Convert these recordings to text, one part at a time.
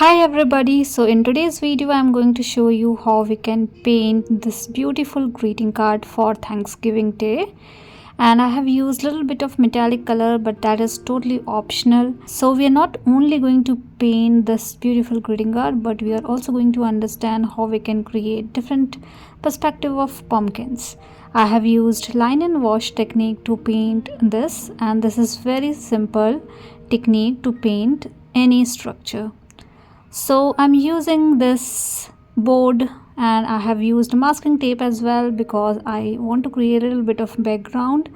Hi everybody, so in today's video I'm going to show you how we can paint this beautiful greeting card for Thanksgiving Day. And I have used a little bit of metallic color, but that is totally optional. So we are not only going to paint this beautiful greeting card, but we are also going to understand how we can create different perspective of pumpkins. I have used line and wash technique to paint this, and this is very simple technique to paint any structure. So I'm using this board and I have used masking tape as well because I want to create a little bit of background.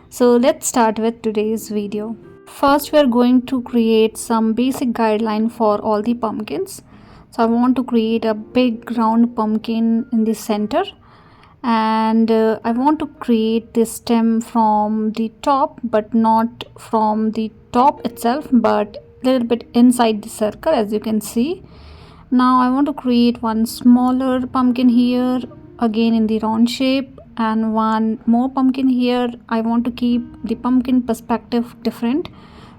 So let's start with today's video. First we are going to create some basic guideline for all the pumpkins. So I want to create a big round pumpkin in the center, and I want to create this stem from the top, but not from the top itself, but little bit inside the circle, as you can see. Now I want to create one smaller pumpkin here, again in the round shape, and one more pumpkin here. I want to keep the pumpkin perspective different,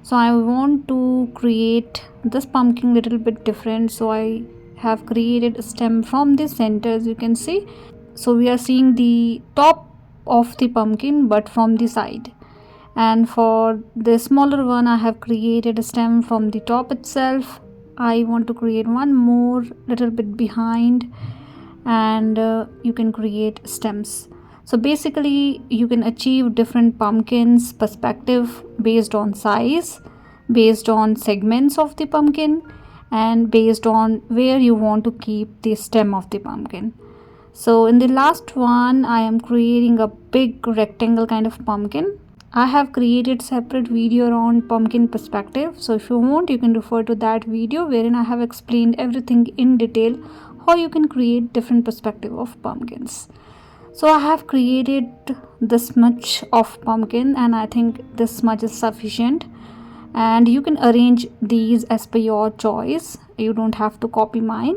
so I want to create this pumpkin little bit different. So I have created a stem from the center, as you can see. So we are seeing the top of the pumpkin but from the side. And for the smaller one I have created a stem from the top itself. I want to create one more little bit behind, and you can create stems. So basically you can achieve different pumpkins perspective based on size, based on segments of the pumpkin, and based on where you want to keep the stem of the pumpkin. So in the last one I am creating a big rectangle kind of pumpkin. I have created separate video on pumpkin perspective, so if you want you can refer to that video wherein I have explained everything in detail how you can create different perspective of pumpkins. So I have created this much of pumpkin and I think this much is sufficient, and you can arrange these as per your choice. You don't have to copy mine,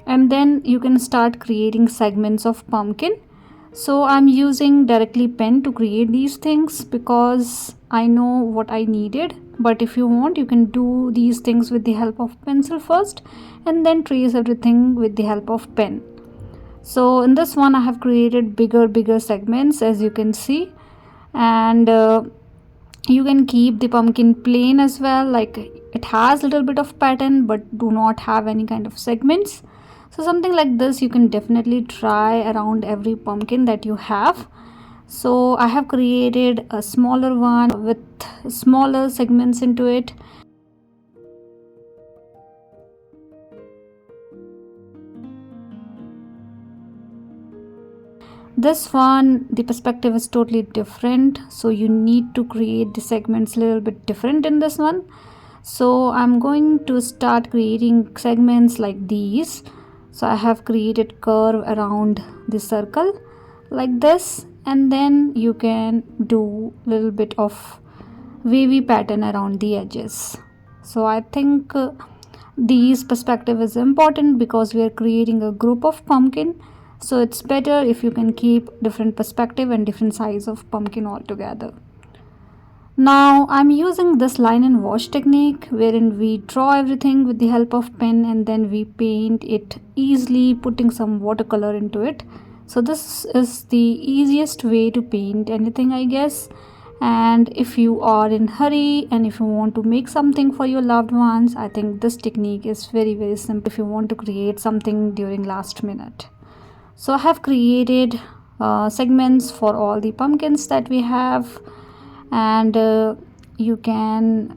and then you can start creating segments of pumpkin. So I'm using directly pen to create these things because I know what I needed, but if you want you can do these things with the help of pencil first and then trace everything with the help of pen. So in this one I have created bigger segments, as you can see, and you can keep the pumpkin plain as well, like it has a little bit of pattern but do not have any kind of segments. So something like this you can definitely try around every pumpkin that you have. So I have created a smaller one with smaller segments into it. This one, the perspective is totally different, so you need to create the segments a little bit different in this one. So I'm going to start creating segments like these. So I have created curve around the circle like this, and then you can do little bit of wavy pattern around the edges. So I think these perspective is important because we are creating a group of pumpkin, so it's better if you can keep different perspective and different size of pumpkin altogether. Now I'm using this line and wash technique wherein we draw everything with the help of pen and then we paint it easily, putting some watercolor into it. So this is the easiest way to paint anything, I guess. And if you are in hurry and if you want to make something for your loved ones, I think this technique is very simple if you want to create something during last minute. So I have created segments for all the pumpkins that we have, and you can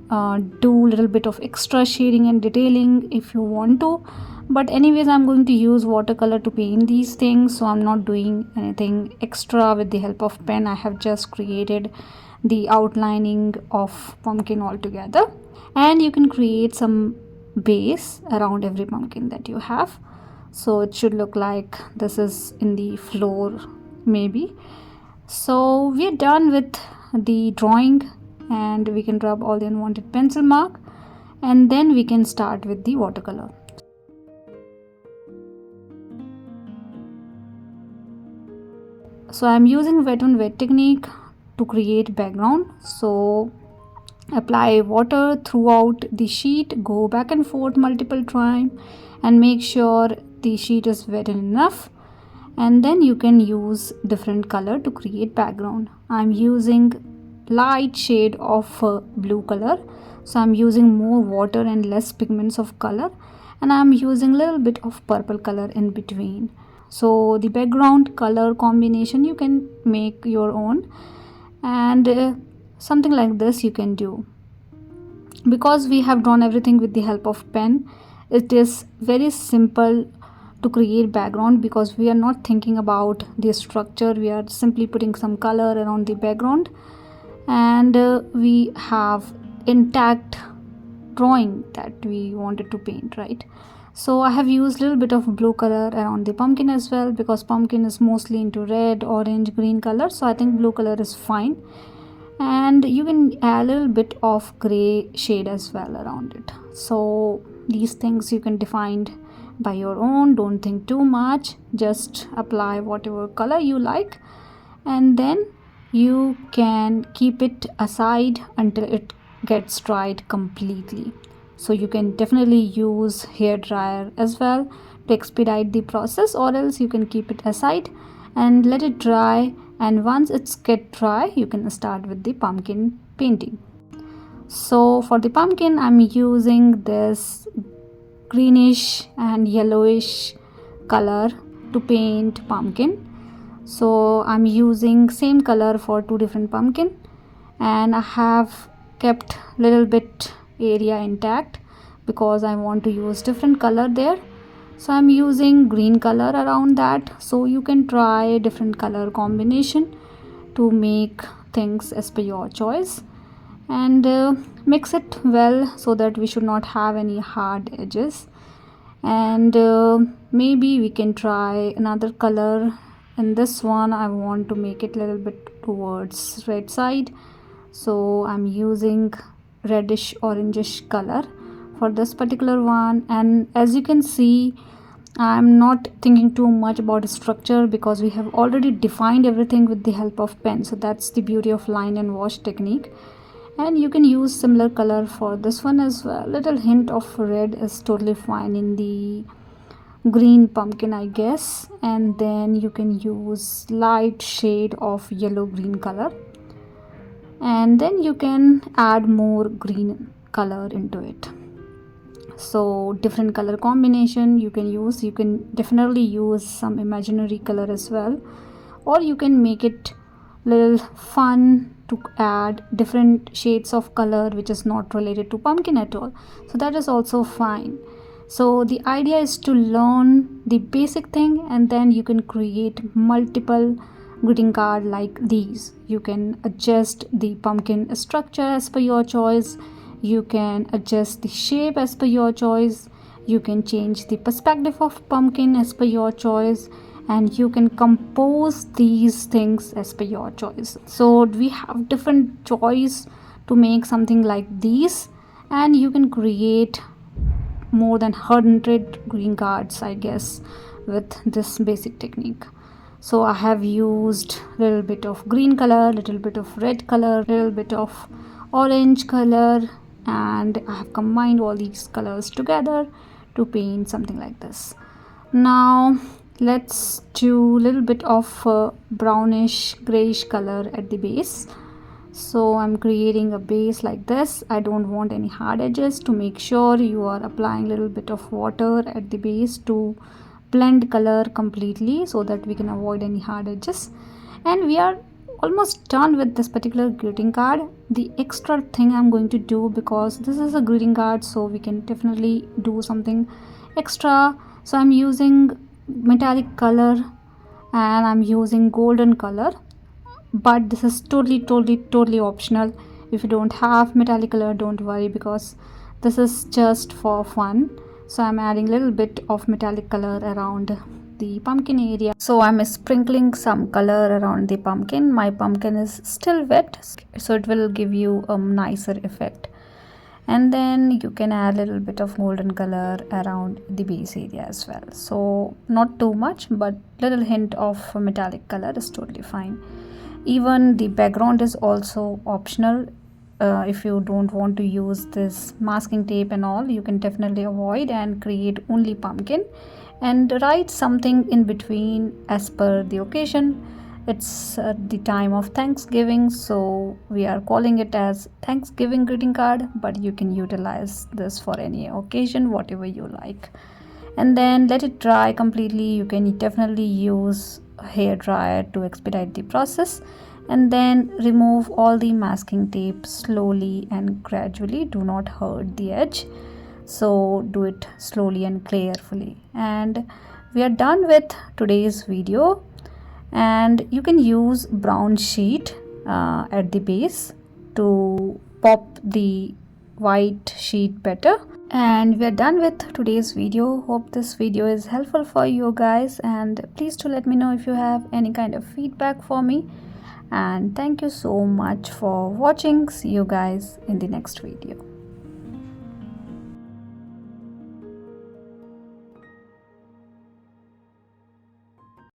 do a little bit of extra shading and detailing if you want to, but anyways I'm going to use watercolor to paint these things, so I'm not doing anything extra with the help of pen. I have just created the outlining of pumpkin altogether, and you can create some base around every pumpkin that you have. So it should look like this is in the floor maybe. So we are done with the drawing, and we can rub all the unwanted pencil mark, and then we can start with the watercolor. So I'm using wet on wet technique to create background. So Apply water throughout the sheet, go back and forth multiple times and make sure the sheet is wet enough, and then you can use different color to create background. I'm using light shade of blue color, so I'm using more water and less pigments of color, and I'm using little bit of purple color in between. So the background color combination you can make your own, and something like this you can do. Because we have drawn everything with the help of pen, it is very simple to create background, because we are not thinking about the structure, we are simply putting some color around the background, and we have intact drawing that we wanted to paint, right? So I have used a little bit of blue color around the pumpkin as well, because pumpkin is mostly into red, orange, green color, so I think blue color is fine. And you can add a little bit of gray shade as well around it. So these things you can define by your own, don't think too much, just apply whatever color you like, and then you can keep it aside until it gets dried completely. So you can definitely use hair dryer as well to expedite the process, or else you can keep it aside and let it dry, and once it's get dry you can start with the pumpkin painting. So for the pumpkin I'm using this greenish and yellowish color to paint pumpkin. So I'm using same color for two different pumpkin, and I have kept little bit area intact because I want to use different color there. So I'm using green color around that, so you can try different color combination to make things as per your choice, and mix it well so that we should not have any hard edges. And maybe we can try another color. In this one I want to make it a little bit towards red side, so I'm using reddish orangish color for this particular one. And as you can see, I'm not thinking too much about structure because we have already defined everything with the help of pen. So that's the beauty of line and wash technique. And you can use similar color for this one as well. Little hint of red is totally fine in the green pumpkin, I guess. And then you can use light shade of yellow green color, and then you can add more green color into it. So different color combination you can use. You can definitely use some imaginary color as well, or you can make it little fun to add different shades of color which is not related to pumpkin at all, so that is also fine. So the idea is to learn the basic thing, and then you can create multiple greeting card like these. You can adjust the pumpkin structure as per your choice, you can adjust the shape as per your choice, you can change the perspective of pumpkin as per your choice, and you can compose these things as per your choice. So we have different choice to make something like these, and you can create more than 100 green cards, I guess, with this basic technique. So I have used little bit of green color, little bit of red color, little bit of orange color, and I have combined all these colors together to paint something like this. Now let's do a little bit of brownish grayish color at the base. So I'm creating a base like this. I don't want any hard edges. To make sure you are applying a little bit of water at the base to blend color completely so that we can avoid any hard edges. And we are almost done with this particular greeting card. The extra thing I'm going to do, because this is a greeting card, so we can definitely do something extra. So I'm using metallic color and I'm using golden color, but this is totally optional. If you don't have metallic color, don't worry, because this is just for fun. So I'm adding a little bit of metallic color around the pumpkin area. So I'm sprinkling some color around the pumpkin. My pumpkin is still wet, so it will give you a nicer effect. And then you can add a little bit of golden color around the base area as well. So not too much, but little hint of metallic color is totally fine. Even the background is also optional. if you don't want to use this masking tape and all, you can definitely avoid and create only pumpkin and write something in between as per the occasion. It's the time of Thanksgiving, so we are calling it as Thanksgiving greeting card, but you can utilize this for any occasion, whatever you like. And then let it dry completely. You can definitely use a hair dryer to expedite the process, and then remove all the masking tape slowly and gradually. Do not hurt the edge, so do it slowly and carefully. And we are done with today's video, and you can use brown sheet at the base to pop the white sheet better. And we are done with today's video. Hope this video is helpful for you guys, and please do let me know if you have any kind of feedback for me. And thank you so much for watching. See you guys in the next video.